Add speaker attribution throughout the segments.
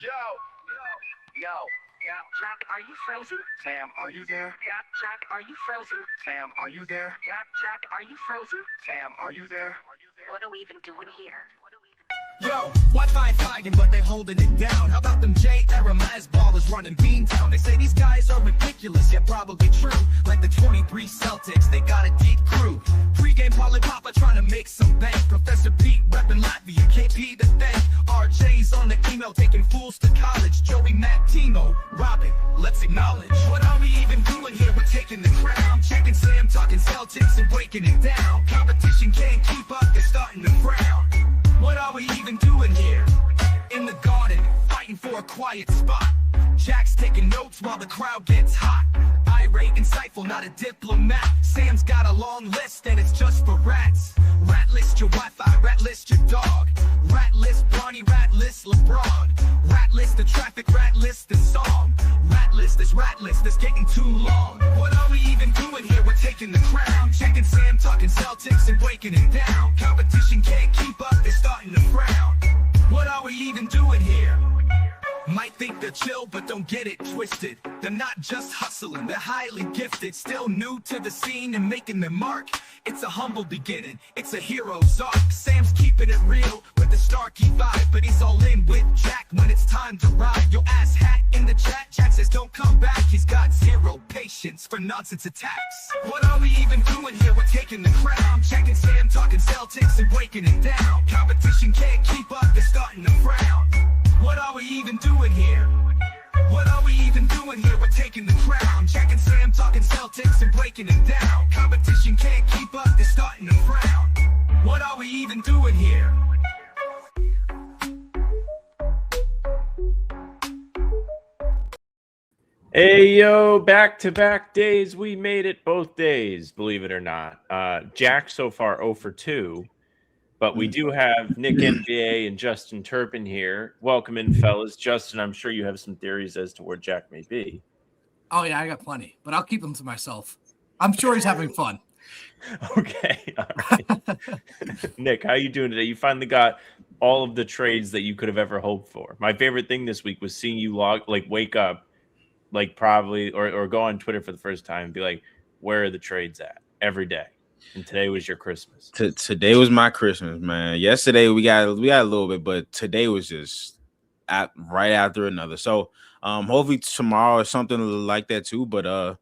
Speaker 1: Jack, are you frozen? Sam, are you there? Yeah, Jack, are you frozen? Sam, are you there? Yeah, Jack, are you frozen? Sam, are you there? What are we even doing here?
Speaker 2: Yo, Wi-Fi flagging, but they holding it down. How about them J-era Maz ballers running Beantown? They say these guys are ridiculous, yet probably true. Like the 23 Celtics, they got a deep crew. Pre-game Papa trying to make some bank. Professor Pete repping Latvia, KP the thing. RJ's on the email, taking fools to college. Joey, Matt, Timo, Robin, let's acknowledge. What are we even doing here? We're taking the crown. Checking Sam, talking Celtics and breaking it down. Competition can't keep up, they're starting to frown. What are we even doing here? In the garden, fighting for a quiet spot. Jack's taking notes while the crowd gets hot. Irate, insightful, not a diplomat. Sam's got a long list and it's just for rats. Rat list your Wi-Fi, rat list your dog. Rat list Bronny, rat list LeBron. Rat list the traffic, rat list the song. Rat list that's getting too long. What are we even doing here? We're taking the crown. Checking Sam, talking Celtics and breaking it down. Competition can't keep up, they're starting to frown. What are we even doing here? Might think they're chill, but don't get it twisted. They're not just hustling, they're highly gifted. Still new to the scene and making their mark. It's a humble beginning, it's a hero's arc. Sam's keeping it real with the Starkey vibe, but he's all in with Jack when it's time to ride. Your ass hat in the chat, Jack says don't come back. He's got zero patience for nonsense attacks. What are we even doing here? We're taking the crown. Checking Sam, talking Celtics and breaking it down. Competition can't keep up, they're starting to frown. What are we even doing here? What are we even doing here? We're taking the crown. Jack and Sam talking Celtics and breaking it down. Competition can't keep up, they're starting to frown. What are we even doing here?
Speaker 3: Hey, yo, back-to-back days. We made it both days, believe it or not. Jack so far 0 for 2. But we do have Nick NBA and Justin Turpin here. Welcome in, fellas. Justin, I'm sure you have some theories as to where Jack may be.
Speaker 4: Oh, yeah, I got plenty, but I'll keep them to myself. I'm sure he's having fun.
Speaker 3: Okay, all right. Nick, how you doing today? You finally got all of the trades that you could have ever hoped for. My favorite thing this week was seeing you wake up, probably, or go on Twitter for the first time and be like, where are the trades at? Every day. And today was your Christmas.
Speaker 5: Today was my Christmas, man. Yesterday we got a little bit, but today was just right after another. So hopefully tomorrow or something like that too. But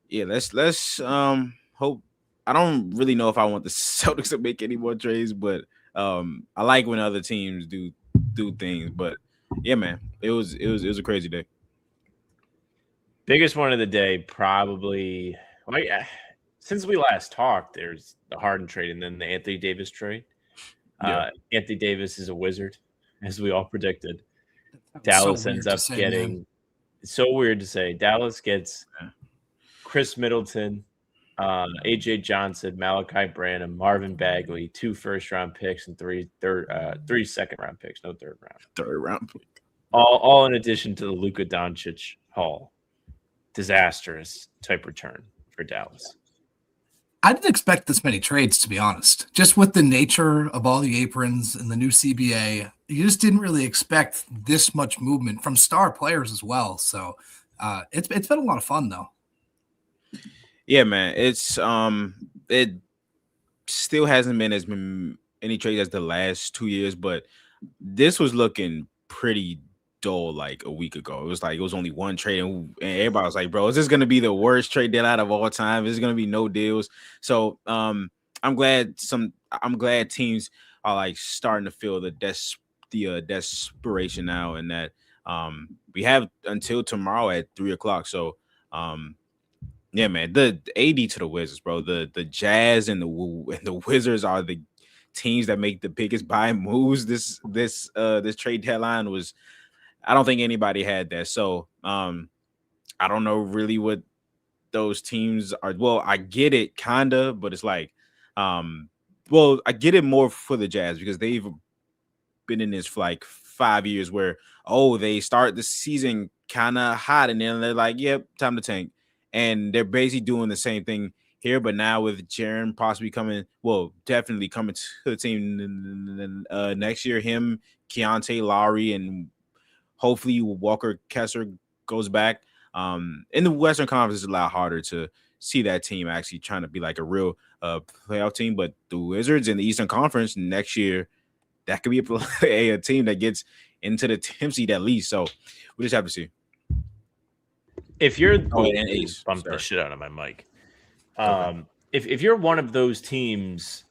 Speaker 5: yeah, let's hope. I don't really know if I want the Celtics to make any more trades, but I like when other teams do things. But yeah, man, it was a crazy day.
Speaker 3: Biggest one of the day, probably. Since we last talked, there's the Harden trade and then the Anthony Davis trade.
Speaker 5: Yeah.
Speaker 3: Anthony Davis is a wizard, as we all predicted. Dallas ends up getting – it's so weird to say. Dallas gets Chris Middleton, A.J. Johnson, Malachi Branham, Marvin Bagley, 2 first-round picks and 3 second-round picks. No third round.
Speaker 5: Third round pick.
Speaker 3: All in addition to the Luka Doncic haul. Disastrous type return for Dallas.
Speaker 4: I didn't expect this many trades, to be honest. Just with the nature of all the aprons and the new CBA, you just didn't really expect this much movement from star players as well. So it's been a lot of fun, though.
Speaker 5: Yeah, man. It's it still hasn't been as any trades as the last 2 years, but this was looking pretty dull like a week ago. It was only one trade, and everybody was like, bro, is this gonna be the worst trade deadline of all time? Is gonna be no deals? So I'm glad teams are like starting to feel the desperation now, and that we have until tomorrow at 3:00. So yeah, man, the AD to the Wizards, bro. The Jazz and the Wizards are the teams that make the biggest buy moves. This trade deadline was. I don't think anybody had that. So I don't know really what those teams are. Well, I get it kind of, but it's like, well, I get it more for the Jazz because they've been in this for like 5 years where, they start the season kind of hot and then they're like, yep, time to tank. And they're basically doing the same thing here, but now with Jaren possibly definitely coming to the team next year, him, Keontae, Lowry, and Hopefully Walker Kessler goes back. In the Western Conference, it's a lot harder to see that team actually trying to be like a real playoff team. But the Wizards in the Eastern Conference next year, that could be a team that gets into the 10th seed at least. So we just have to see.
Speaker 3: If you're
Speaker 5: Ace,
Speaker 3: bumped the shit out of my mic.
Speaker 5: Okay.
Speaker 3: If you're one of those teams,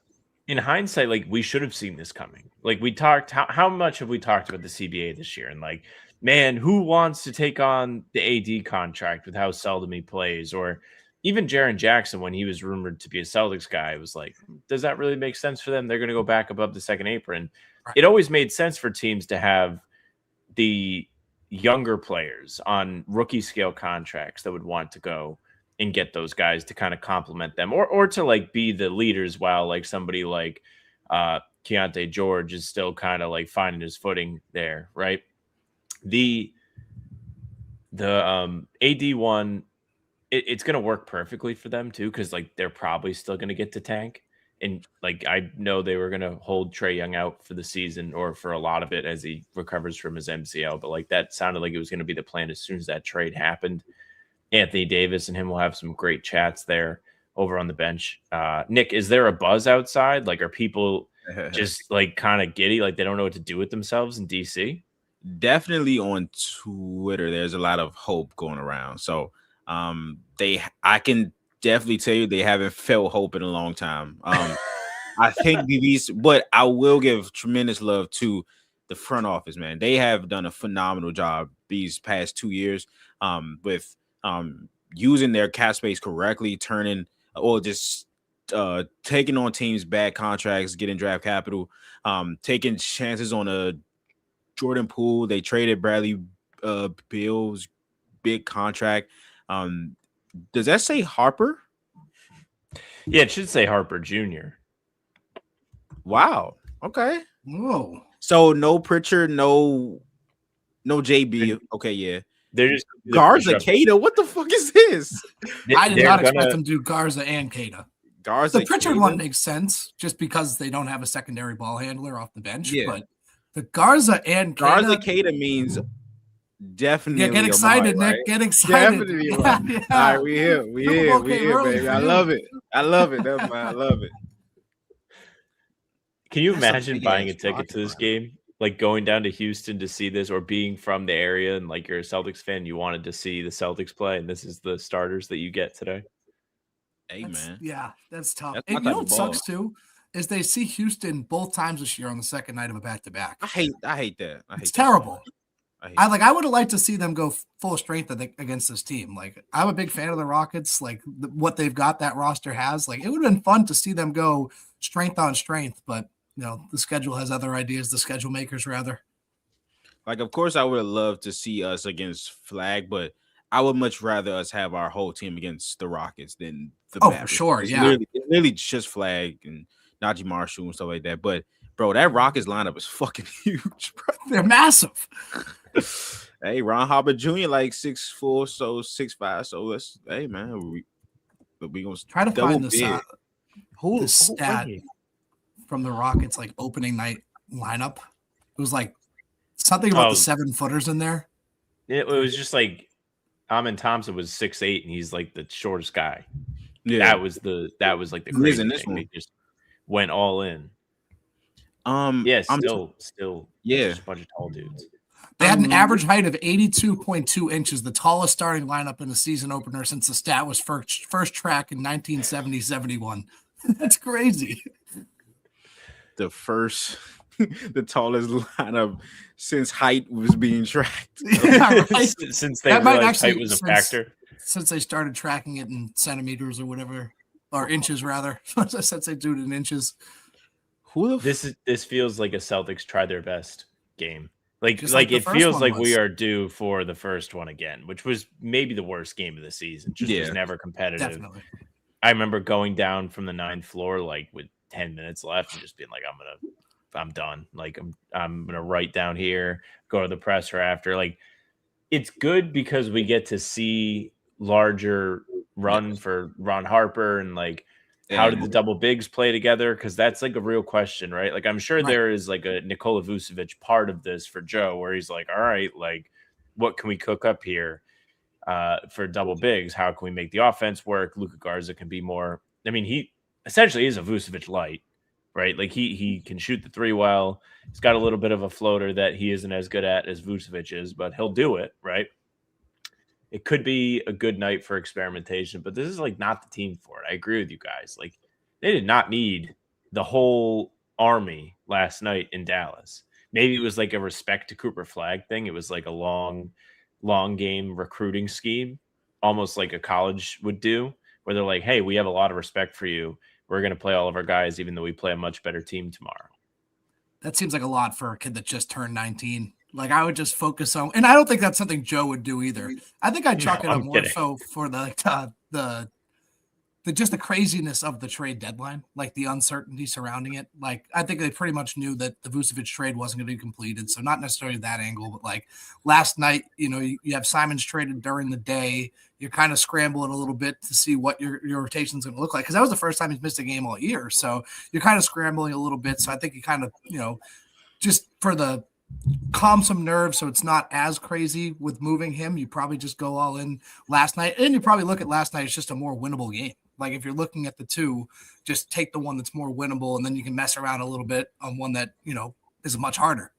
Speaker 3: in hindsight, like we should have seen this coming. Like we talked, how much have we talked about the CBA this year? And like, man, who wants to take on the AD contract with how seldom he plays? Or even Jaren Jackson, when he was rumored to be a Celtics guy, was like, does that really make sense for them? They're going to go back above the second apron. Right. It always made sense for teams to have the younger players on rookie scale contracts that would want to go and get those guys to kind of complement them or to like be the leaders while like somebody like Keontae George is still kind of like finding his footing there, right? The AD one, it's going to work perfectly for them too, because like they're probably still going to get to tank. And like I know they were going to hold Trae Young out for the season or for a lot of it as he recovers from his MCL, but like that sounded like it was going to be the plan as soon as that trade happened. Anthony Davis and him will have some great chats there over on the bench. Nick, is there a buzz outside? Like, are people just like kind of giddy, like they don't know what to do with themselves in DC?
Speaker 5: Definitely on Twitter, there's a lot of hope going around. So I can definitely tell you they haven't felt hope in a long time. I think but I will give tremendous love to the front office, man. They have done a phenomenal job these past 2 years with using their cap space correctly, taking on teams' bad contracts, getting draft capital, taking chances on a Jordan Poole. They traded Bradley Beal's big contract. Does that say Harper?
Speaker 3: Yeah, it should say Harper Jr.
Speaker 5: Wow. Okay.
Speaker 4: Whoa.
Speaker 5: So no Pritchard, no JB. Okay, yeah.
Speaker 3: They're just
Speaker 5: Garza Cada. What the fuck is this?
Speaker 4: I did not expect them to do Garza and Cada.
Speaker 5: The
Speaker 4: Pritchard one makes sense just because they don't have a secondary ball handler off the bench.
Speaker 5: Yeah.
Speaker 4: But the Garza and
Speaker 5: Cada means definitely.
Speaker 4: Yeah, get excited,
Speaker 5: Nick.
Speaker 4: Right? Get excited.
Speaker 5: Definitely. Yeah. All right, we here, baby. I love it. I love it.
Speaker 3: Can you imagine buying a ticket to this game? Like going down to Houston to see this, or being from the area and like you're a Celtics fan, you wanted to see the Celtics play, and this is the starters that you get today.
Speaker 5: Hey, man.
Speaker 4: Yeah, that's tough. And you know what sucks too is they see Houston both times this year on the second night of a back-to-back.
Speaker 5: I hate that.
Speaker 4: It's terrible. I would have liked to see them go full strength against this team. Like, I'm a big fan of the Rockets. Like what they've got, that roster has. Like, it would have been fun to see them go strength on strength, but you know, the schedule has other ideas. The schedule makers, rather.
Speaker 5: Like, of course, I would have loved to see us against Flag, but I would much rather us have our whole team against the Rockets than the Mavericks.
Speaker 4: For sure,
Speaker 5: it's
Speaker 4: yeah.
Speaker 5: Literally just Flag and Najee Marshall and stuff like that. But bro, that Rockets lineup is fucking huge, bro.
Speaker 4: They're massive.
Speaker 5: Hey, Ron Harper Jr. like 6'4", so 6'5". So let's, hey man, we gonna
Speaker 4: try to find this
Speaker 5: who
Speaker 4: stat from the Rockets like opening night lineup. It was like something about the 7-footers in there.
Speaker 3: It was just like Amin Thompson was 6'8", and he's like the shortest guy.
Speaker 5: Yeah,
Speaker 3: that was like the crazy thing. They just went all in. Still,
Speaker 5: yeah,
Speaker 3: just a bunch of tall dudes.
Speaker 4: They had an average height of 82.2 inches, the tallest starting lineup in the season opener since the stat was first track in 1970-71. That's crazy.
Speaker 5: The tallest lineup since height was being tracked.
Speaker 4: Yeah, right.
Speaker 3: Since they realized height was a factor.
Speaker 4: Since they started tracking it in centimeters or whatever, or inches rather. Since they do it in inches.
Speaker 3: This feels like a Celtics try their best game. Like it feels like we are due for the first one again, which was maybe the worst game of the season. Just was never competitive.
Speaker 4: Definitely.
Speaker 3: I remember going down from the 9th floor like with 10 minutes left and just being like, I'm done. Like I'm gonna write down here, go to the presser after. Like it's good because we get to see larger run for Ron Harper and like How did the double bigs play together? Because that's like a real question, right? Like I'm sure there is like a Nikola Vučević part of this for Joe, where he's like, all right, like what can we cook up here for double bigs? How can we make the offense work? Luka Garza can be more. I mean, he essentially is a Vučević light, right? Like he can shoot the three well. He's got a little bit of a floater that he isn't as good at as Vučević is, but he'll do it, right? It could be a good night for experimentation, but this is like not the team for it. I agree with you guys. Like they did not need the whole army last night in Dallas. Maybe it was like a respect to Cooper Flag thing. It was like a long game recruiting scheme, almost like a college would do, where they're like, hey, we have a lot of respect for you. We're going to play all of our guys, even though we play a much better team tomorrow.
Speaker 4: That seems like a lot for a kid that just turned 19. Like I would just focus on, and I don't think that's something Joe would do either. I think I'd chalk it up more so for the just the craziness of the trade deadline, like the uncertainty surrounding it. Like I think they pretty much knew that the Vučević trade wasn't going to be completed, so not necessarily that angle, but like last night, you have Simons traded during the day. You're kind of scrambling a little bit to see what your rotation is going to look like because that was the first time he's missed a game all year, so you're kind of scrambling a little bit. So I think you kind of just for the calm some nerves so it's not as crazy with moving him, you probably just go all in last night, and you probably look at last night as just a more winnable game. Like if you're looking at the two, just take the one that's more winnable, and then you can mess around a little bit on one that is much harder.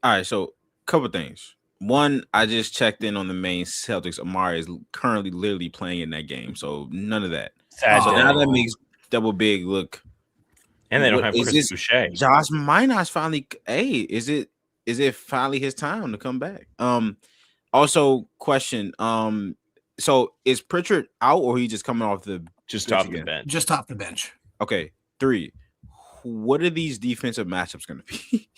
Speaker 5: All right, so a couple things. One, I just checked in on the main Celtics. Amari is currently literally playing in that game, so none of that. So now that makes double big look.
Speaker 3: And they don't have Chris Boucher.
Speaker 5: Josh Minot's finally. Hey, is it finally his time to come back? Also, question. So is Pritchard out, or he just coming off the
Speaker 3: bench? Just off the bench.
Speaker 5: Okay. 3. What are these defensive matchups going to be?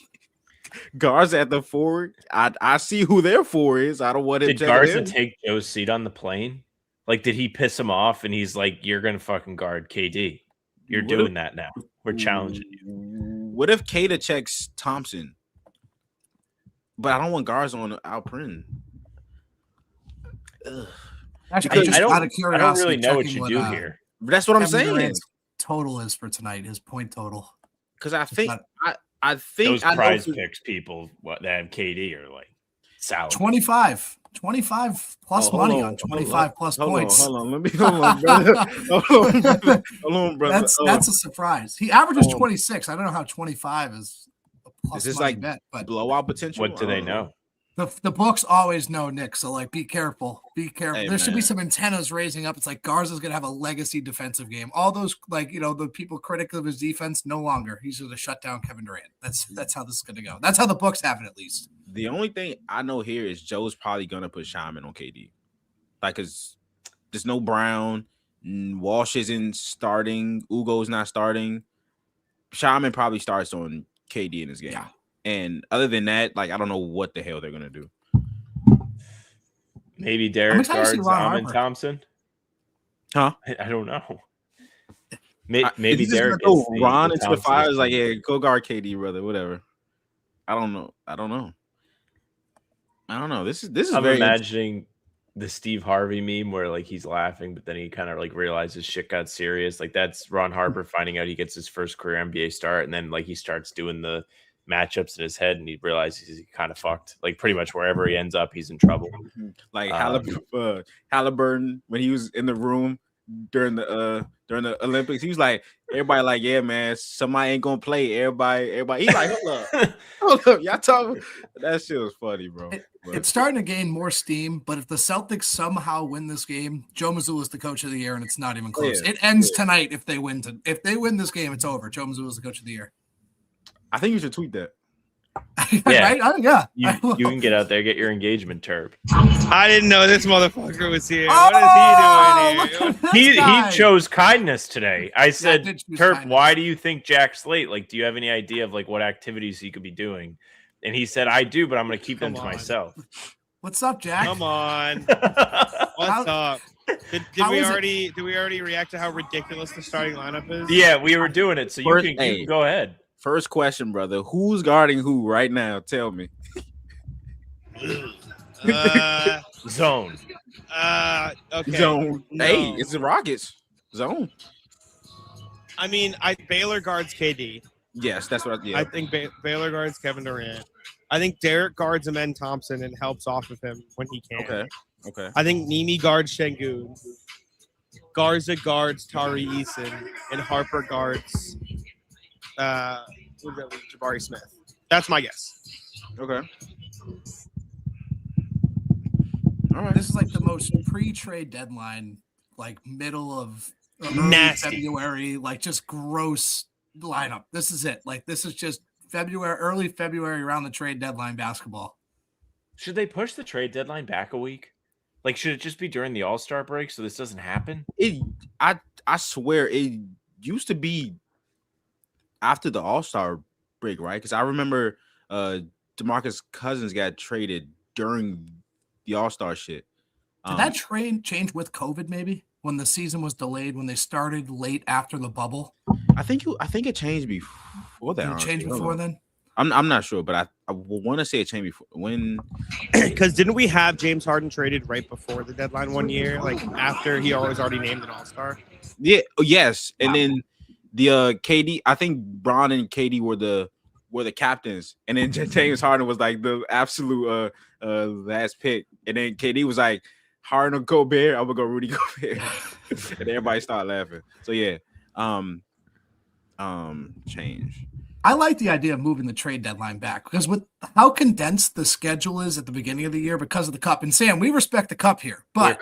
Speaker 5: Garza at the forward. I see who their four is. I don't want to.
Speaker 3: Did Garza take Joe's seat on the plane? Like, did he piss him off? And he's like, "You're gonna fucking guard KD. You're doing that now. We're challenging you."
Speaker 5: What if Kata checks Thompson? But I don't want Garza on Alprin.
Speaker 4: Actually,
Speaker 3: I don't really know what you do here.
Speaker 5: That's what I'm saying.
Speaker 4: Total is for tonight. His point total.
Speaker 5: Because I think
Speaker 3: those prize picks people that have KD are like salad.
Speaker 4: 25 plus money on 25 plus points.
Speaker 5: Hold on, brother. Hold on, brother.
Speaker 4: That's a surprise. He averages 26. I don't know how 25 is a plus
Speaker 5: money
Speaker 4: like bet, but
Speaker 5: blowout potential.
Speaker 3: What do they know?
Speaker 4: The books always know, Nick. So like, be careful.
Speaker 5: Hey,
Speaker 4: there should be some antennas raising up. It's like Garza's gonna have a legacy defensive game. All those the people critical of his defense, no longer. He's gonna shut down Kevin Durant. That's how this is gonna go. That's how the books have it, at least.
Speaker 5: The only thing I know here is Joe's probably gonna put Shaman on KD, like, cause there's no Brown, Walsh isn't starting, Ugo's not starting. Shaman probably starts on KD in this game.
Speaker 4: Yeah.
Speaker 5: And other than that, like, I don't know what the hell they're gonna do.
Speaker 3: Maybe Derek guards Amin Thompson.
Speaker 5: Huh?
Speaker 3: I don't know. Maybe Derek.
Speaker 5: Ron into the fire is like, yeah, go guard KD, brother. Whatever. I don't know. This is.
Speaker 3: I'm imagining the Steve Harvey meme where like he's laughing, but then he kind of like realizes shit got serious. Like that's Ron Harper finding out he gets his first career NBA start, and then like he starts doing the matchups in his head, and he realizes he's kind of fucked. Like pretty much wherever he ends up, he's in trouble.
Speaker 5: Like Halliburton when he was in the room during the Olympics, he was like, everybody like, yeah, man, somebody ain't gonna play. Everybody. He's like, hold up, y'all talking. That shit was funny, bro.
Speaker 4: It's starting to gain more steam, but if the Celtics somehow win this game, Joe Mazzulla is the coach of the year, and it's not even close. It ends tonight if they win. If they win this game, it's over. Joe Mazzulla is the coach of the year.
Speaker 5: I think you should tweet that.
Speaker 3: Yeah,
Speaker 4: right? Yeah.
Speaker 3: You can get out there, get your engagement turb.
Speaker 6: I didn't know this motherfucker was here. What is he doing
Speaker 3: here? He chose kindness today. I said, Terp, why do you think Jack's late? Like, do you have any idea of like what activities he could be doing? And he said, I do, but I'm going to keep them to myself.
Speaker 4: What's up, Jack?
Speaker 6: Come on. What's up? Did we already react to how ridiculous the starting lineup is?
Speaker 3: Yeah, we were doing it. So you can go ahead.
Speaker 5: First question, brother. Who's guarding who right now? Tell me.
Speaker 3: Zone.
Speaker 6: Okay.
Speaker 5: Zone.
Speaker 6: No.
Speaker 5: Hey, it's the Rockets. Zone.
Speaker 6: I mean, Baylor guards KD.
Speaker 5: Yes, that's what.
Speaker 6: I think Baylor guards Kevin Durant. I think Derek guards Amen Thompson and helps off of him when he can.
Speaker 5: Okay.
Speaker 6: I think Nimi guards Şengün. Garza guards Tari Eason, and Harper guards Jabari Smith. That's my guess.
Speaker 5: Okay. All right.
Speaker 4: This is like the most pre-trade deadline, like middle of
Speaker 6: Nasty.
Speaker 4: February, like just gross lineup. This is it. Like this is just early February around the trade deadline basketball.
Speaker 3: Should they push the trade deadline back a week? Like, should it just be during the All-Star break so this doesn't happen?
Speaker 5: I swear it used to be after the All-Star break, right? Because I remember DeMarcus Cousins got traded during the All-Star shit.
Speaker 4: Did that trade change with COVID? Maybe when the season was delayed, when they started late after the bubble.
Speaker 5: I think it changed before that.
Speaker 4: Did it change before then?
Speaker 5: I'm not sure, but I want to say it changed before when.
Speaker 6: Because didn't we have James Harden traded right before the deadline one year, like after he was already named an All-Star?
Speaker 5: Yeah. Yes, and then the KD. I think Bron and KD were the captains, and then James Harden was like the absolute last pick, and then KD was like Harden or Gobert. I'm gonna go Rudy Gobert, and everybody started laughing. So yeah, change.
Speaker 4: I like the idea of moving the trade deadline back because with how condensed the schedule is at the beginning of the year because of the cup. And Sam, we respect the cup here, but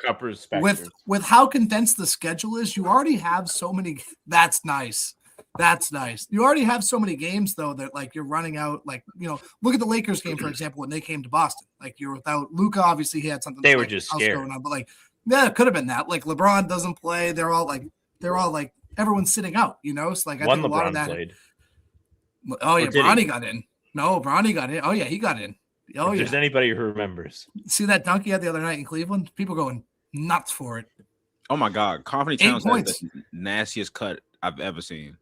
Speaker 4: with how condensed the schedule is, you already have so many. That's nice. That's nice. You already have so many games though that like you're running out. Like look at the Lakers game for example when they came to Boston. Like you're without Luka. Obviously he had something.
Speaker 3: They were just scared.
Speaker 4: Going on, but like it could have been that. Like LeBron doesn't play. They're all like everyone's sitting out. So like I think a lot of that. Played. Oh yeah, Bronny got in. No, Bronny got in. Oh yeah, he got in. Oh
Speaker 3: if there's anybody who remembers.
Speaker 4: See that dunk he had the other night in Cleveland? People going nuts for it.
Speaker 5: Oh my God, Anthony Towns has the nastiest cut I've ever seen.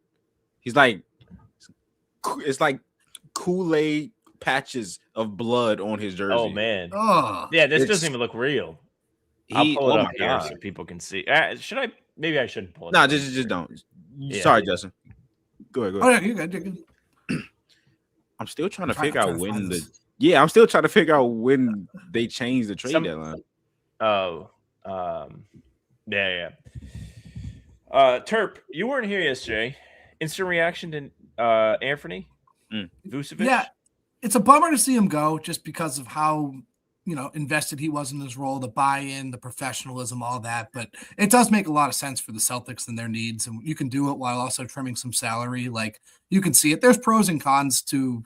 Speaker 5: He's like, it's like Kool-Aid patches of blood on his jersey.
Speaker 3: Oh man. Oh yeah, this doesn't even look real. I'll pull it up here so people can see. Should I? Maybe I shouldn't pull it.
Speaker 5: No, just don't. Yeah. Sorry, Justin. Go ahead.
Speaker 4: Oh yeah, you're good.
Speaker 5: I'm still trying to figure out when I'm still trying to figure out when they changed the trade deadline.
Speaker 3: Oh, yeah. Terp, you weren't here yesterday. Instant reaction to Anthony Vučević.
Speaker 4: Yeah, it's a bummer to see him go just because of how invested he was in his role, the buy-in, the professionalism, all that. But it does make a lot of sense for the Celtics and their needs. And you can do it while also trimming some salary. Like you can see it. There's pros and cons to,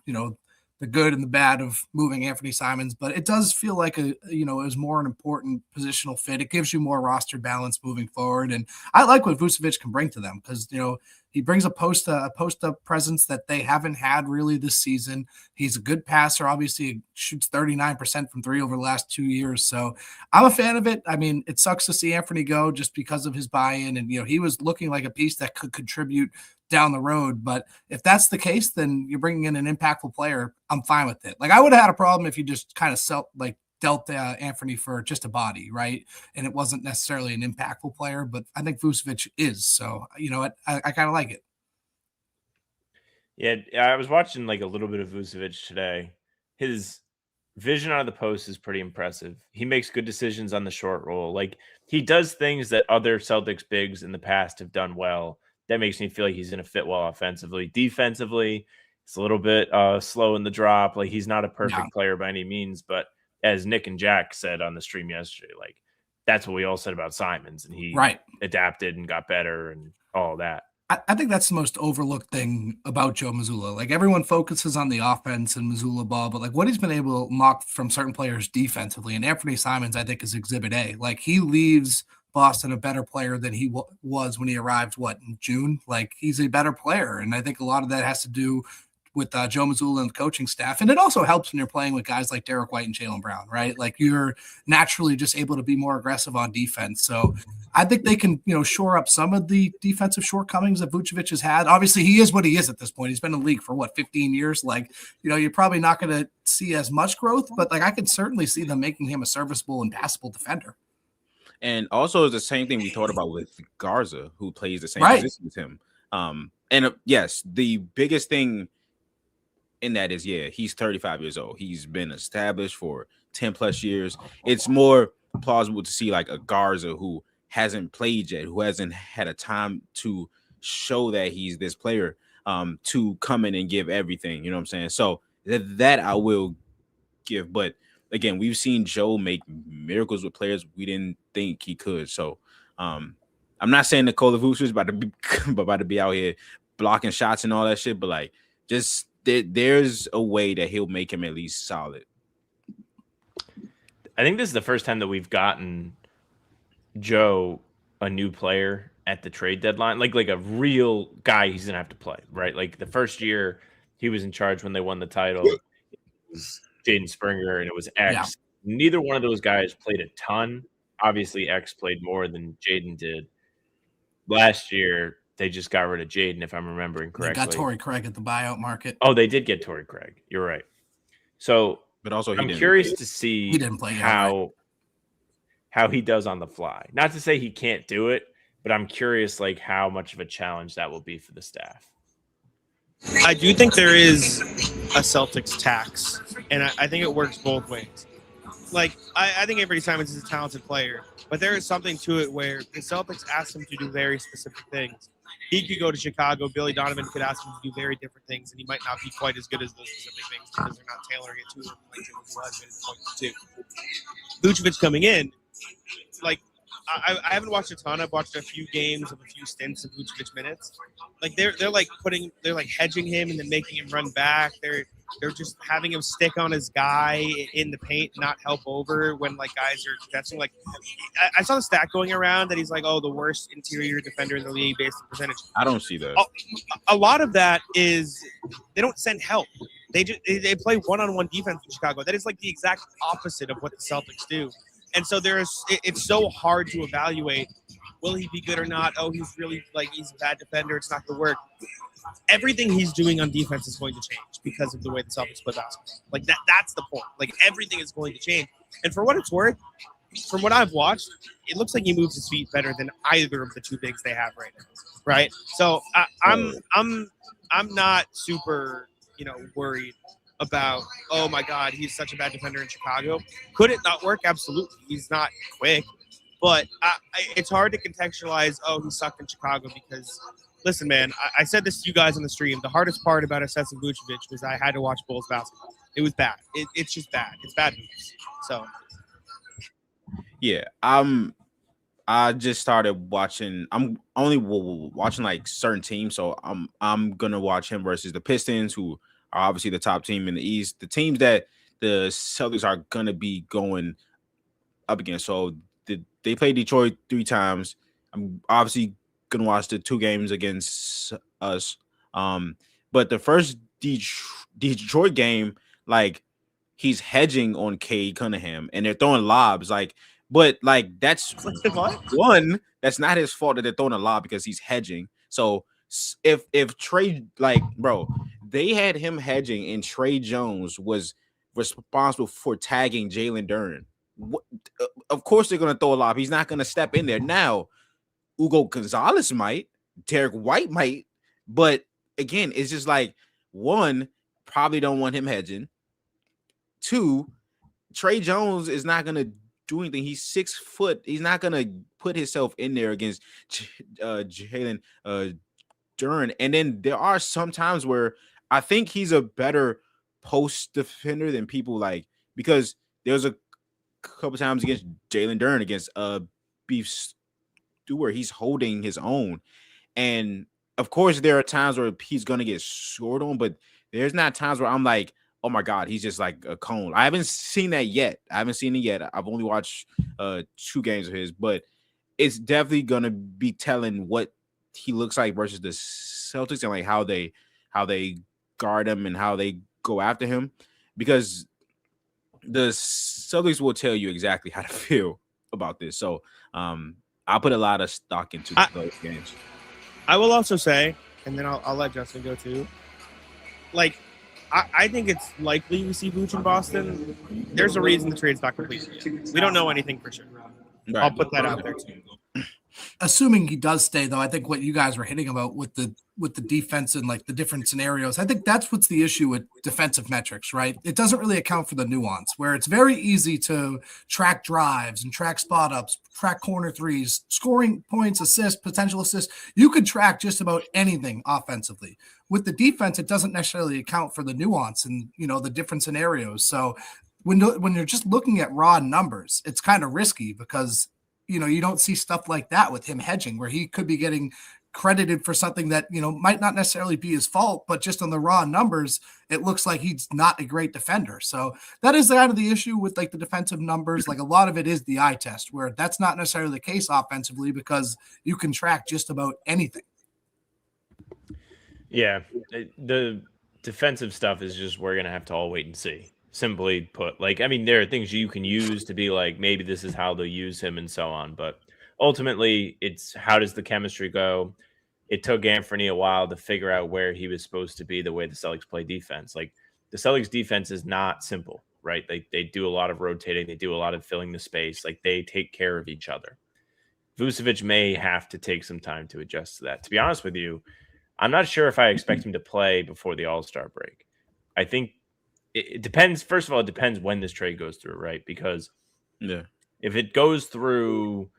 Speaker 4: the good and the bad of moving Anthony Simons, but it does feel like it was more an important positional fit. It gives you more roster balance moving forward. And I like what Vučević can bring to them because, he brings a post-up presence that they haven't had really this season. He's a good passer. Obviously, he shoots 39% from three over the last 2 years. So I'm a fan of it. I mean, it sucks to see Anthony go just because of his buy-in. And, he was looking like a piece that could contribute down the road. But if that's the case, then you're bringing in an impactful player. I'm fine with it. Like I would have had a problem if you just kind of dealt Anthony for just a body, right? And it wasn't necessarily an impactful player, but I think Vučević is. So, I kind of like it.
Speaker 3: Yeah, I was watching like a little bit of Vučević today. His vision out of the post is pretty impressive. He makes good decisions on the short roll. Like he does things that other Celtics bigs in the past have done well. That makes me feel like he's going to fit well offensively. Defensively, it's a little bit slow in the drop. Like he's not a perfect player by any means, but as Nick and Jack said on the stream yesterday, like that's what we all said about Simons, and he adapted and got better and all that.
Speaker 4: I think that's the most overlooked thing about Joe Mazzulla. Like everyone focuses on the offense and Mazzulla ball, but like what he's been able to mock from certain players defensively, and Anthony Simons, I think, is Exhibit A. Like he leaves Boston a better player than he was when he arrived. In June? Like he's a better player, and I think a lot of that has to do with Joe Mazzulla and the coaching staff. And it also helps when you're playing with guys like Derek White and Jaylen Brown, right? Like you're naturally just able to be more aggressive on defense. So I think they can, shore up some of the defensive shortcomings that Vučević has had. Obviously he is what he is at this point. He's been in the league for 15 years. Like, you're probably not going to see as much growth, but like I could certainly see them making him a serviceable and passable defender.
Speaker 5: And also it's the same thing we thought about with Garza, who plays the same position as him. Yes, the biggest thing in that is, he's 35 years old. He's been established for 10 plus years. It's more plausible to see like a Garza who hasn't played yet, who hasn't had a time to show that he's this player, to come in and give everything. You know what I'm saying? So that I will give. But again, we've seen Joe make miracles with players we didn't think he could. So I'm not saying Nikola Vučević is about to be out here blocking shots and all that shit, but like just there's a way that he'll make him at least solid.
Speaker 3: I think this is the first time that we've gotten Joe a new player at the trade deadline, like a real guy he's gonna have to play, right? Like the first year he was in charge when they won the title, it was Jaden Springer and it was X. Yeah. Neither one of those guys played a ton. Obviously, X played more than Jaden did. Last year, they just got rid of Jaden, if I'm remembering correctly.
Speaker 4: They got Torrey Craig at the buyout market.
Speaker 3: Oh, they did get Torrey Craig. You're right. So,
Speaker 5: but also
Speaker 3: I'm curious to see how he does on the fly. Not to say he can't do it, but I'm curious like how much of a challenge that will be for the staff.
Speaker 6: I do think there is a Celtics tax, and I think it works both ways. Like, I think Avery Simons is a talented player, but there is something to it where the Celtics ask him to do very specific things. He could go to Chicago. Billy Donovan could ask him to do very different things, and he might not be quite as good as those specific things because they're not tailoring it to him like Jimmy was. Vučević coming in, like, I haven't watched a ton. I've watched a few games of a few stints of Vučević minutes. Like they're hedging him and then making him run back. They're just having him stick on his guy in the paint, not help over when like guys are catching. Like I saw the stat going around that he's like, the worst interior defender in the league based on percentage.
Speaker 5: I don't see that.
Speaker 6: A lot of that is they don't send help. They play one-on-one defense in Chicago. That is like the exact opposite of what the Celtics do. And so it's so hard to evaluate, will he be good or not? He's really he's a bad defender. It's not going to work. Everything he's doing on defense is going to change because of the way the Celtics play basketball. Like that's the point. Like everything is going to change. And for what it's worth, from what I've watched, it looks like he moves his feet better than either of the two bigs they have right now. Right. So I'm not super, worried about, oh my God, he's such a bad defender in Chicago. Could it not work? Absolutely. He's not quick, but it's hard to contextualize, he sucked in Chicago because, listen, man, I said this to you guys on the stream. The hardest part about assessing Vučević was I had to watch Bulls basketball. It was bad. It's just bad. It's bad news. So.
Speaker 5: Yeah, I just started watching. I'm only watching like certain teams, so I'm gonna watch him versus the Pistons, who are obviously the top team in the East. The teams that the Celtics are gonna be going up against. So they play Detroit 3 times. I'm obviously gonna watch the 2 games against us. But the first Detroit game, like he's hedging on Cade Cunningham, and they're throwing lobs, but that's one. That's not his fault that they're throwing a lob because he's hedging. So if Trey, bro, they had him hedging, and Trey Jones was responsible for tagging Jalen Duren. Of course they're gonna throw a lob. He's not gonna step in there now. Hugo Gonzalez might, Derek White might, but again, it's just one, probably don't want him hedging. 2, Trey Jones is not gonna do anything. He's 6 foot. He's not gonna put himself in there against Jalen Duren. And then there are some times where I think he's a better post defender than people because there's a couple times against Jalen Duren against Beef Stewart, he's holding his own. And of course, there are times where he's gonna get scored on, but there's not times where I'm like, oh my God, he's just like a cone. I haven't seen that yet. I've only watched 2 games of his, but it's definitely gonna be telling what he looks like versus the Celtics and how they guard him and how they go after him, because the Celtics will tell you exactly how to feel about this. So I'll put a lot of stock into those games.
Speaker 6: I will also say, and then I'll let Justin go too. I think it's likely we see Vooch in Boston. There's a reason the trade's not complete yet. We don't know anything for sure. Right. I'll put that out there too.
Speaker 4: assuming he does stay, though, I think what you guys were hitting about with the defense and like the different scenarios, I think that's what's the issue with defensive metrics, right? It doesn't really account for the nuance where it's very easy to track drives and track spot ups, track corner threes, scoring points, assists, potential assists. You could track just about anything offensively. With the defense, it doesn't necessarily account for the nuance and, the different scenarios. So when you're just looking at raw numbers, it's kind of risky because, you don't see stuff like that with him hedging where he could be getting credited for something that, might not necessarily be his fault, but just on the raw numbers, it looks like he's not a great defender. So that is kind of the issue with like the defensive numbers. Like a lot of it is the eye test where that's not necessarily the case offensively because you can track just about anything.
Speaker 3: Yeah. The defensive stuff is just, we're going to have to all wait and see. Simply put, there are things you can use to be like, maybe this is how they'll use him and so on. But ultimately, it's how does the chemistry go? It took Anthony a while to figure out where he was supposed to be the way the Celtics play defense. Like the Celtics defense is not simple, right? They do a lot of rotating. They do a lot of filling the space. Like they take care of each other. Vučević may have to take some time to adjust to that. To be honest with you, I'm not sure if I expect him to play before the All-Star break. I think it depends. First of all, it depends when this trade goes through, right? Because if it goes through,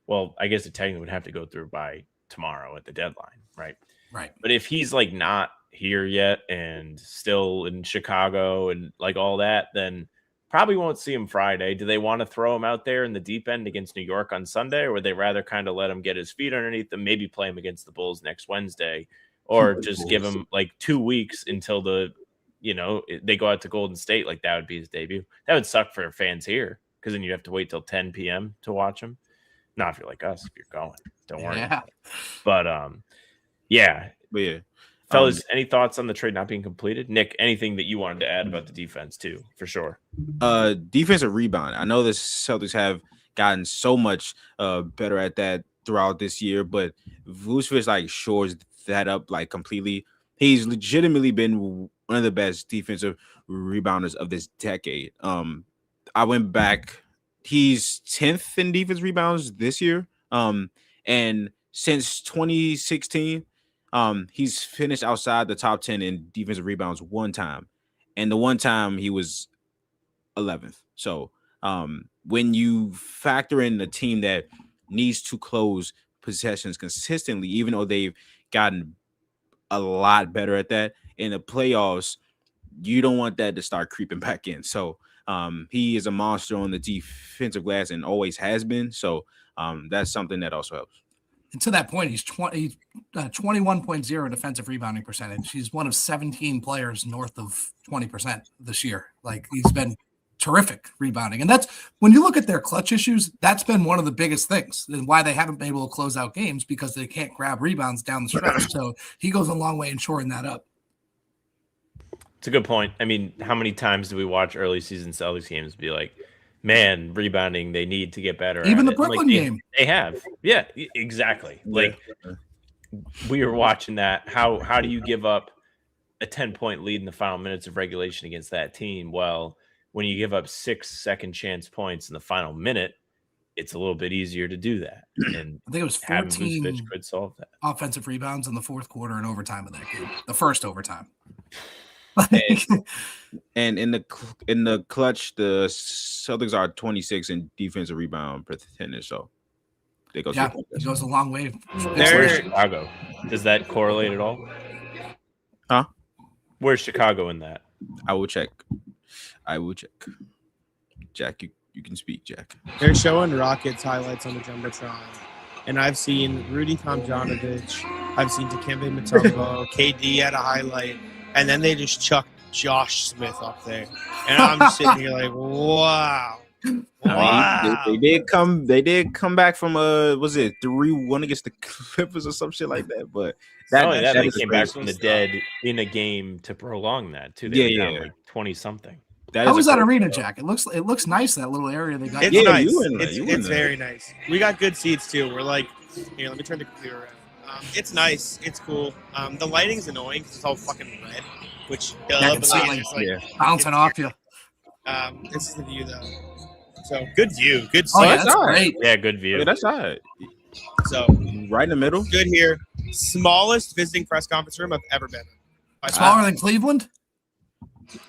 Speaker 3: well, I guess it technically would have to go through by tomorrow at the deadline, right?
Speaker 4: Right.
Speaker 3: But if he's like not here yet and still in Chicago and like all that, then probably won't see him Friday. Do they want to throw him out there in the deep end against New York on Sunday, or would they rather kind of let him get his feet underneath them, maybe play him against the Bulls next Wednesday, or just give him like 2 weeks until they go out to Golden State? Like that would be his debut. That would suck for fans here because then you'd have to wait till 10 p.m. to watch him. Not if you're like us, if you're going, don't worry.
Speaker 4: Yeah.
Speaker 3: But fellas, any thoughts on the trade not being completed? Nick, anything that you wanted to add about the defense too, for sure?
Speaker 5: Defensive rebound. I know the Celtics have gotten so much better at that throughout this year, but Vučević like shores that up like completely. He's legitimately been one of the best defensive rebounders of this decade. I went back. He's 10th in defense rebounds this year. And since 2016, he's finished outside the top 10 in defensive rebounds one time. And the one time he was 11th. So when you factor in the team that needs to close possessions consistently, even though they've gotten a lot better at that in the playoffs, you don't want that to start creeping back in. So he is a monster on the defensive glass and always has been. So that's something that also helps.
Speaker 4: And to that point, he's 21.0 defensive rebounding percentage. He's one of 17 players north of 20% this year. Like he's been terrific rebounding. And that's when you look at their clutch issues, that's been one of the biggest things and why they haven't been able to close out games because they can't grab rebounds down the stretch. So he goes a long way in shoring that up.
Speaker 3: It's a good point. I mean, how many times do we watch early season Celtics games be like, man, rebounding, they need to get better.
Speaker 4: Even the Brooklyn game.
Speaker 3: They have. Yeah, exactly. Like we were watching that. How do you give up a 10-point lead in the final minutes of regulation against that team? Well, when you give up 6 second chance points in the final minute, it's a little bit easier to do that. And
Speaker 4: I think it was 14
Speaker 3: could solve that.
Speaker 4: Offensive rebounds in the fourth quarter and overtime of that game. The first overtime.
Speaker 5: And in the clutch, the Celtics are 26 in defensive rebound percentage. So they go.
Speaker 4: Yeah, it goes a long way.
Speaker 3: Where's Chicago? Does that correlate at all?
Speaker 5: Huh?
Speaker 3: Where's Chicago in that?
Speaker 5: I will check. Jack, you can speak, Jack.
Speaker 6: They're showing Rockets highlights on the Jumbotron. And I've seen Rudy Tomjanovich. I've seen Dikembe Mutombo. KD had a highlight. And then they just chucked Josh Smith up there. And I'm just sitting here like, wow.
Speaker 5: I mean, they did come back from was it 3-1 against the Clippers or some shit like that. But
Speaker 3: they came back from the dead in a game to prolong that too. They were down like 20 something.
Speaker 4: How was that arena, Jack? It looks nice, that little area they got.
Speaker 6: It's nice. It's very nice. We got good seats too. We're like, here, let me turn the computer around. It's nice. It's cool. The lighting's annoying because it's all fucking red, which
Speaker 4: bouncing off you.
Speaker 6: This is the view though. So good view. Good.
Speaker 4: Oh, yeah, that's great.
Speaker 3: Yeah, good view.
Speaker 5: Yeah, that's all right.
Speaker 6: So
Speaker 5: Right in the middle.
Speaker 6: good here. Smallest visiting press conference room I've ever been in.
Speaker 4: Smaller than Cleveland?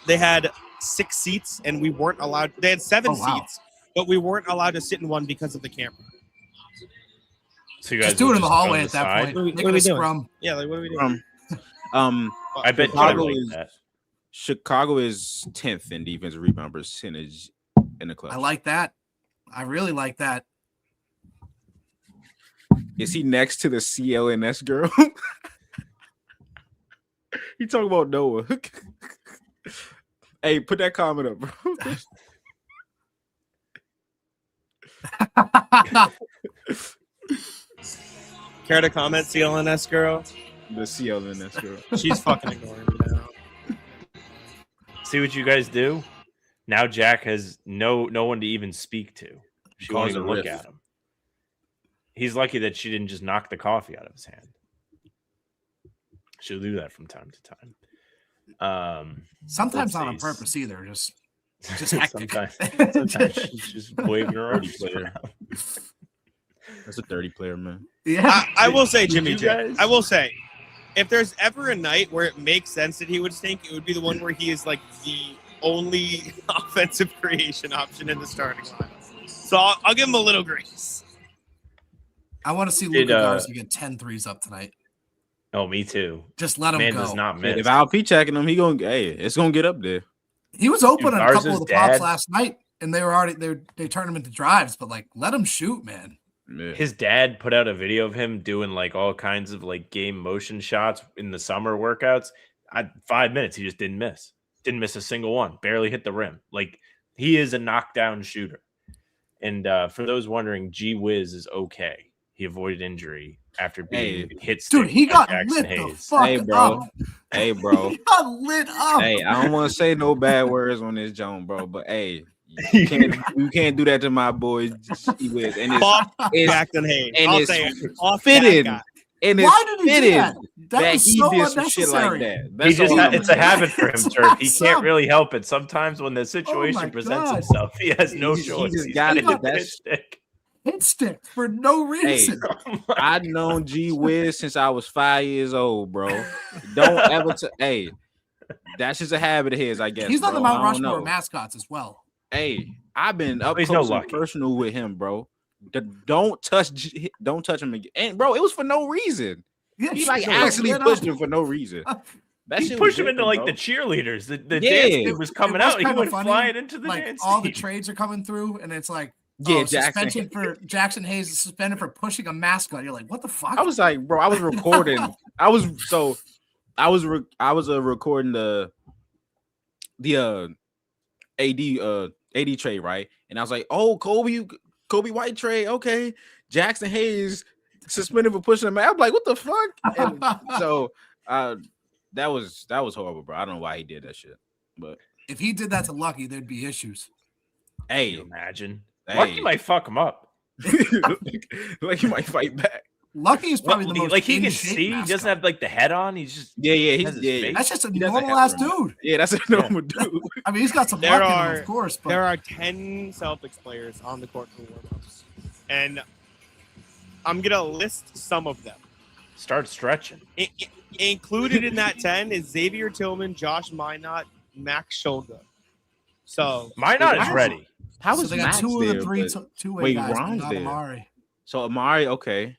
Speaker 6: They had 6 seats, and we weren't allowed. They had 7 seats, but we weren't allowed to sit in one because of the camera.
Speaker 3: So you guys
Speaker 4: just do it in the
Speaker 3: go on
Speaker 4: hallway at that
Speaker 3: side?
Speaker 4: point.
Speaker 6: What are we doing?
Speaker 4: Scrum.
Speaker 6: Yeah, like what are we doing?
Speaker 3: I bet
Speaker 5: Chicago
Speaker 3: like
Speaker 5: is-
Speaker 3: that.
Speaker 5: Chicago is 10th in defensive rebound percentage in the club.
Speaker 4: I like that. I really like that.
Speaker 5: Is he next to the CLNS girl? He talking about Noah. Hey, put that comment up, bro.
Speaker 6: Care to comment, CLNS girl?
Speaker 5: The CLNS girl.
Speaker 6: She's fucking ignoring me now.
Speaker 3: See what you guys do? Now Jack has no one to even speak to. She won't
Speaker 5: Cause a
Speaker 3: even look
Speaker 5: riff.
Speaker 3: at him. He's lucky that she didn't just knock the coffee out of his hand. She'll do that from time to time.
Speaker 4: Sometimes
Speaker 3: let's
Speaker 4: not on
Speaker 3: see.
Speaker 4: purpose either. Just hectic.
Speaker 3: sometimes she's just waving her arms around.
Speaker 5: That's a 30 player, man.
Speaker 4: Yeah.
Speaker 6: I will say,
Speaker 3: Did
Speaker 6: Jimmy
Speaker 3: you
Speaker 6: J.
Speaker 3: guys-
Speaker 6: I will say, if there's ever a night where it makes sense that he would stink, it would be the one where he is like the only offensive creation option in the starting line. So I'll give him a little grace.
Speaker 4: I want to see
Speaker 3: Did,
Speaker 4: Luka Garza get 10 threes up tonight.
Speaker 3: Oh, me too.
Speaker 4: Just let him
Speaker 3: Man
Speaker 4: go.
Speaker 3: does not miss.
Speaker 5: If Al P checking him, it's gonna get up there.
Speaker 4: He was open
Speaker 3: Dude,
Speaker 4: on a couple
Speaker 3: Garza's
Speaker 4: of the pops
Speaker 3: dad-
Speaker 4: last night, and they were already they turned him into drives, but like let him shoot, man.
Speaker 5: Yeah.
Speaker 3: His dad put out a video of him doing like all kinds of like game motion shots in the summer workouts. 5 minutes, he just didn't miss. Didn't miss a single one. Barely hit the rim. Like he is a knockdown shooter. And for those wondering, G Wiz is okay. He avoided injury after being hit.
Speaker 4: Dude, he
Speaker 3: by
Speaker 4: got
Speaker 3: Jackson
Speaker 4: lit
Speaker 3: Hayes.
Speaker 4: the fuck
Speaker 5: Hey, bro.
Speaker 4: up.
Speaker 5: Hey, bro.
Speaker 4: He got lit up.
Speaker 5: Hey, I don't want to say no bad words on this Joan, bro, but hey, you can't do that to my boy G Wiz. And
Speaker 6: Fuck
Speaker 5: it's
Speaker 6: Jackson Hayes.
Speaker 5: and
Speaker 6: I'll
Speaker 5: it's
Speaker 6: say it. Fuck
Speaker 5: fitted.
Speaker 6: that guy.
Speaker 5: And it's
Speaker 4: Why did he do
Speaker 5: fitted
Speaker 4: that? That was
Speaker 5: he
Speaker 4: so
Speaker 5: did some shit like
Speaker 4: unnecessary.
Speaker 5: that.
Speaker 3: He
Speaker 5: That's
Speaker 3: just
Speaker 5: all I'm
Speaker 3: it's a
Speaker 5: gonna say.
Speaker 3: habit for him, Turf. He
Speaker 4: Some-
Speaker 3: can't really help it. Sometimes when the situation
Speaker 4: my
Speaker 3: presents
Speaker 4: God.
Speaker 3: himself, he has no
Speaker 5: He
Speaker 3: choice.
Speaker 5: just
Speaker 3: He's
Speaker 5: gotta
Speaker 3: gonna
Speaker 5: get that
Speaker 3: hit stick.
Speaker 4: Hit stick for no reason.
Speaker 5: I've known G Wiz since I was 5 years old, bro. Don't ever hey, that's just a habit of his, I guess.
Speaker 4: He's on the
Speaker 5: bro.
Speaker 4: Mount
Speaker 5: I don't
Speaker 4: Rushmore
Speaker 5: know.
Speaker 4: mascots as well.
Speaker 5: Hey, I've been up
Speaker 3: He's
Speaker 5: close
Speaker 3: no
Speaker 5: and
Speaker 3: Lucky.
Speaker 5: personal with him, bro. Don't touch him again. And bro, it was for no reason.
Speaker 4: Yeah,
Speaker 5: He like
Speaker 4: shit,
Speaker 5: actually
Speaker 4: lit
Speaker 5: pushed
Speaker 4: up.
Speaker 5: him for no reason. That
Speaker 3: He
Speaker 5: shit
Speaker 3: pushed
Speaker 5: was
Speaker 3: him into
Speaker 5: different,
Speaker 3: like
Speaker 5: bro.
Speaker 3: the cheerleaders. The
Speaker 5: Yeah.
Speaker 3: dance team was coming
Speaker 4: It was
Speaker 3: out. He
Speaker 4: kinda
Speaker 3: went
Speaker 4: funny,
Speaker 3: flying into the
Speaker 4: like
Speaker 3: dance
Speaker 4: all the
Speaker 3: team.
Speaker 4: trades are coming through, and it's like,
Speaker 5: Yeah,
Speaker 4: suspension for Jackson Hayes is suspended for pushing a mascot. You're like, what the fuck?
Speaker 5: I was like, bro, I was recording. I was recording the AD trade, right? And I was like, oh, Kobe White trade, okay. Jackson Hayes suspended for pushing him. I'm like, what the fuck? And so that was horrible, bro. I don't know why he did that shit, but
Speaker 4: if he did that to Lucky, there'd be issues.
Speaker 3: Can
Speaker 5: hey,
Speaker 3: you imagine?
Speaker 5: Hey.
Speaker 3: Lucky might fuck him up.
Speaker 5: like he might fight back.
Speaker 4: Lucky is probably the most
Speaker 3: Like he
Speaker 4: in
Speaker 3: can
Speaker 4: shape
Speaker 3: see. He
Speaker 4: mascot.
Speaker 3: doesn't have like the head on. He's just
Speaker 5: Yeah,
Speaker 3: has his face.
Speaker 4: That's just a
Speaker 5: He doesn't
Speaker 4: normal
Speaker 5: have
Speaker 4: ass
Speaker 5: to remember.
Speaker 4: dude.
Speaker 5: Yeah, that's a normal dude.
Speaker 4: I mean, he's got some
Speaker 6: There
Speaker 4: luck in
Speaker 6: are-
Speaker 4: him, of course, but
Speaker 6: There are 10 Celtics players on the court for warm-ups. And I'm going to list some of them.
Speaker 3: start stretching.
Speaker 6: Included in that 10 is Xavier Tillman, Josh Minot, Max Shulga. So
Speaker 3: Minot is ready.
Speaker 5: How
Speaker 4: so
Speaker 5: was
Speaker 4: they got
Speaker 5: Max
Speaker 4: two of
Speaker 5: there,
Speaker 4: the three
Speaker 5: but-
Speaker 4: two-way
Speaker 5: wait,
Speaker 4: guys, but
Speaker 5: Ron's
Speaker 4: not
Speaker 5: there.
Speaker 4: Amari.
Speaker 5: So Amari, okay.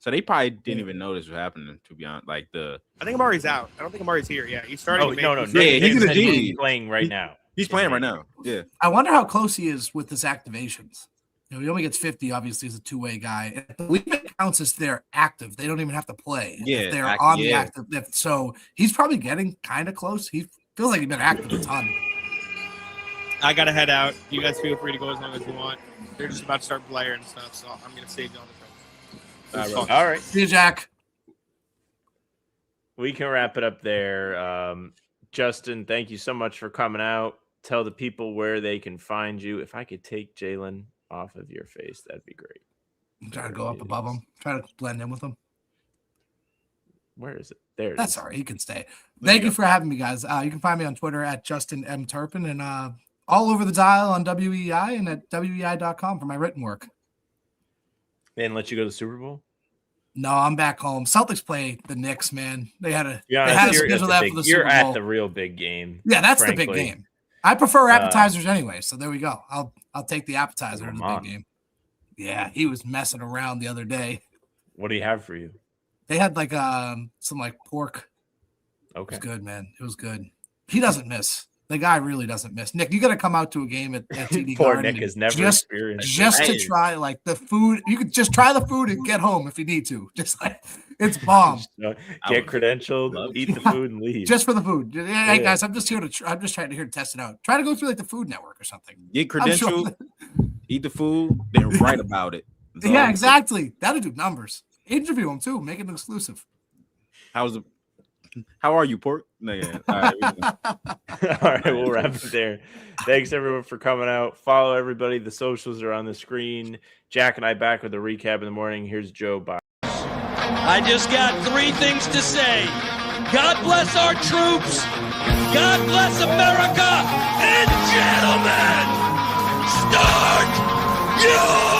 Speaker 5: So they probably didn't even know this was happening, to be honest. Like
Speaker 6: I think Amari's out. I don't think Amari's here. Yeah, he's starting.
Speaker 3: Oh
Speaker 6: to
Speaker 3: no,
Speaker 6: make-
Speaker 3: no,
Speaker 5: Yeah,
Speaker 3: Nick
Speaker 5: he's in the
Speaker 3: said
Speaker 5: G
Speaker 3: he's
Speaker 5: League.
Speaker 3: playing right now.
Speaker 5: he's playing right now. Yeah.
Speaker 4: I wonder how close he is with his activations. You know, he only gets 50, obviously, as a two-way guy. I believe it counts as they're active. They don't even have to play.
Speaker 5: Yeah,
Speaker 4: if they're
Speaker 5: active,
Speaker 4: on the
Speaker 5: yeah.
Speaker 4: active. So he's probably getting kind of close. He feels like he's been active a ton.
Speaker 6: I gotta head out. You guys feel free to go as long as you want. They're just about to start blaring and stuff, so I'm gonna save you on the phone.
Speaker 3: All right,
Speaker 4: See you, Jack.
Speaker 3: we can wrap it up there. Justin, thank you so much for coming out. Tell the people where they can find you. If I could take Jalen off of your face, that'd be great.
Speaker 4: I'm trying to go up above him. Try to blend in with him.
Speaker 3: Where is it? There it
Speaker 4: That's
Speaker 3: is.
Speaker 4: all right. He can stay. Thank you for having me, guys. You can find me on Twitter at Justin M. Turpin and all over the dial on WEI and at WEI.com for my written work.
Speaker 3: They didn't let you go to the Super Bowl?
Speaker 4: No, I'm back home. Celtics play the Knicks, man. They had to
Speaker 3: Honest,
Speaker 4: schedule that for the Super Bowl.
Speaker 3: You're at the real big game.
Speaker 4: Yeah, that's frankly. The big game. I prefer appetizers anyway, so there we go. I'll take the appetizer in the big game. Yeah, he was messing around the other day.
Speaker 3: What do you have for you?
Speaker 4: They had like some like pork.
Speaker 3: Okay.
Speaker 4: It was good, man. It was good. He doesn't miss. The guy really doesn't miss. Nick, you got to come out to a game at TD
Speaker 3: Poor
Speaker 4: Garden.
Speaker 3: Nick has never experienced
Speaker 4: just to try like the food. You could just try the food and get home if you need to. Just like it's bomb.
Speaker 3: Get credentialed, eat the food, and leave.
Speaker 4: Just for the food. Hey guys, I'm just here to. I'm just trying to test it out. Try to go through like the Food Network or something.
Speaker 5: Get credentialed, eat the food, then write about it.
Speaker 4: Yeah, exactly. That'll do numbers. Interview them too. Make it exclusive.
Speaker 5: How are you, Pork? No, yeah. All
Speaker 3: right, we'll wrap it there. Thanks everyone for coming out. Follow everybody. The socials are on the screen. Jack and I back with a recap in the morning. Here's Joe. Bye.
Speaker 7: I just got 3 things to say. God bless our troops. God bless America. And gentlemen, start your